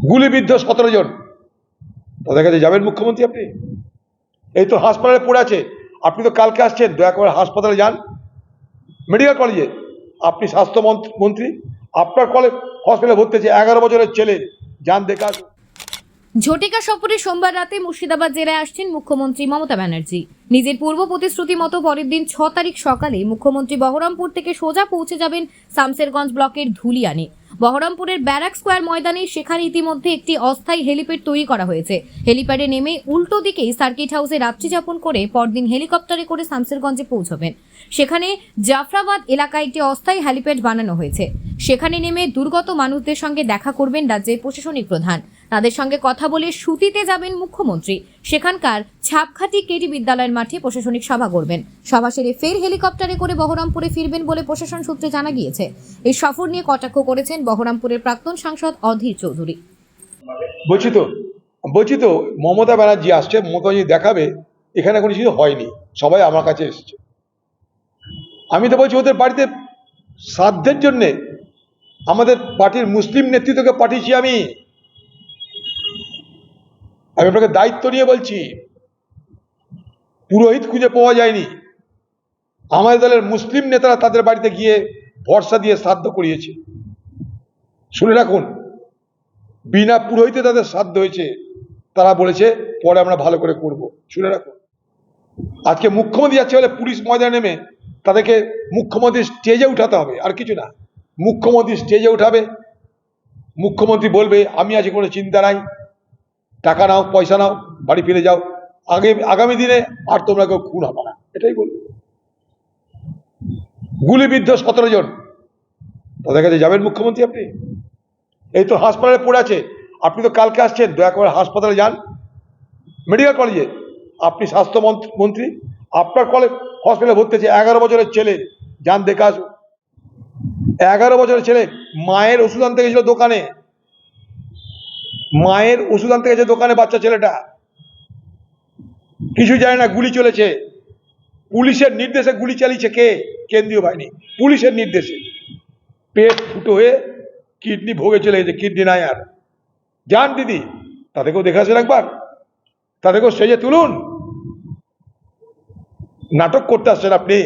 গুলিবিদ্ধ 17 জন, তাদের কাছে যাবেন মুখ্যমন্ত্রী? আপনি এই তো হাসপাতালে পড়ে আছে, আপনি তো কালকে আসছেন, দয়া করে হাসপাতালে যান, মেডিকেল কলেজে। আপনি স্বাস্থ্য মন্ত্রী, আপনার কলেজ হসপিটালে ভর্তি আছে 11 বছরের ছেলে, যান দেখে আসুন। ঝটিকা সফরে সোমবার রাতে মুর্শিদাবাদ জেলায় আসছেন মুখ্যমন্ত্রী মমতা ব্যানার্জি। নিজের পূর্ব প্রতিশ্রুতি মতো পরের দিন 6 তারিখ সকালে মুখ্যমন্ত্রী বহরমপুর থেকে সোজা পৌঁছে যাবেন শামসেরগঞ্জ ব্লকের ধুলিয়ানে। বহরমপুরের ব্যারাক স্কোয়ার ময়দানে সেখানে ইতিমধ্যে একটি অস্থায়ী হেলিপ্যাড তৈরি করা হয়েছে। হেলিপ্যাডে নেমে উল্টো দিকেই সার্কিট হাউসে রাত্রি যাপন করে পরদিন হেলিকপ্টারে করে শামসেরগঞ্জে পৌঁছবেন। সেখানে জাফরাবাদ এলাকায় একটি অস্থায়ী হেলিপ্যাড বানানো হয়েছে। সেখানে নেমে দুর্গত মানুষদের সঙ্গে দেখা করবেন রাজ্যের প্রশাসনিক প্রধান। তাদের সঙ্গে কথা বলে সুতিতে যাবেন মুখ্যমন্ত্রী। সেখানকার ছাপখাটি কেটি বিদ্যালয়ের মাঠে প্রশাসনিক সভা করবেন। সভা সেরে ফের হেলিকপ্টারে করে বহরমপুরে ফিরবেন বলে প্রশাসন সূত্রে জানা গিয়েছে। এই সফর নিয়ে কটাক্ষ করেছেন বহরমপুরের প্রাক্তন সাংসদ অধীর চৌধুরী। বলছি তো মমতা ব্যানার্জি আসছে, মমতা ব্যানার্জি দেখাবে এখানে কোনো কিছু হয়নি, সবাই আমার কাছে এসেছে। আমি তো বলছি ওদের বাড়িতে শ্রাদ্ধের জন্যে আমাদের পার্টির মুসলিম নেতৃত্বকে পাঠিয়েছি। আমি আপনাকে দায়িত্ব নিয়ে বলছি, পুরোহিত খুঁজে পাওয়া যায়নি, আমাদের দলের মুসলিম নেতারা তাদের বাড়িতে গিয়ে ভরসা দিয়ে শ্রাদ্ধ করিয়েছে। শুনে রাখুন, বিনা পুরোহিতে তাদের শ্রাদ্ধ হয়েছে, তারা বলেছে পরে আমরা ভালো করে করব। শুনে রাখুন, আজকে মুখ্যমন্ত্রী যাচ্ছে বলে পুলিশ ময়দানে নেমে তাদেরকে মুখ্যমন্ত্রী স্টেজে উঠাতে হবে, আর কিছু না। মুখ্যমন্ত্রী স্টেজে উঠাবে, মুখ্যমন্ত্রী বলবে আমি আজ কোনো চিন্তা নাই, টাকা নাও, পয়সা নাও, বাড়ি ফিরে যাও, আগামী দিনে আর তোমরা কেউ খুন হবে না, এটাই বলবে। গুলিবিদ্ধ 17 জন, তাদের কাছে যাবেন মুখ্যমন্ত্রী? আপনি এই তো হাসপাতালে পড়ে আছে, আপনি তো কালকে আসছেন, দয়া করে হাসপাতালে যান, মেডিকেল কলেজে। আপনি স্বাস্থ্য মন্ত্রী, আপনার কলেজ হসপিটালে ভর্তি আছে 11 বছরের ছেলে, যান দেখে আসুন। 11 বছরের ছেলে মায়ের ওষুধ আনতে গেছিল দোকানে, মায়ের ওষুধ আনতে গেছে দোকানে, বাচ্চা ছেলেটা কিছু জানে না, গুলি চলেছে। পুলিশের নির্দেশে গুলি চালিয়েছে কে? কেন্দ্রীয় বাহিনী, পুলিশের নির্দেশে। পেট ফুটো হয়ে কিডনি ভোগে চলে গেছে, কিডনি নাই আর। যান দিদি, তাদেরকেও দেখে আসেন একবার, তাদেরকেও স্টেজে তুলুন। নাটক করতে আসছেন আপনি।